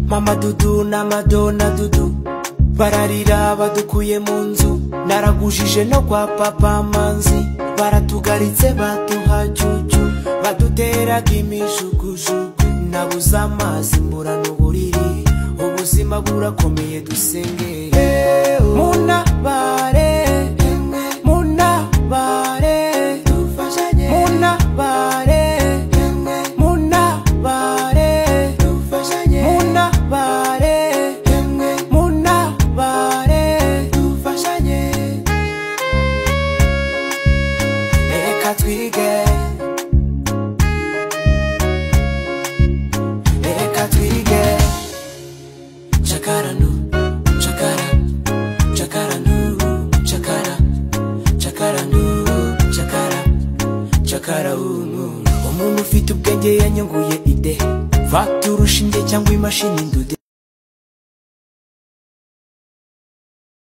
Mama Dudu na Madonna Dudu bararira badukuye mu nzu, naragujije no kwa papa Manzi, baratugaritse baduha juju, baduteraga imijugujugu, nabuze amazi mbura n'uburiri, ubuzima burakomeye dusenge munabare munabare dufashanye munabare munabare dufashanye munabare munabare dufashanye reka twige reka twige chakara nu chakara chakara nu chakara chakara nu chakara chakara umuntu ufite ubwenge yanyunguye ide vaturushinge cyangwa imashini ndude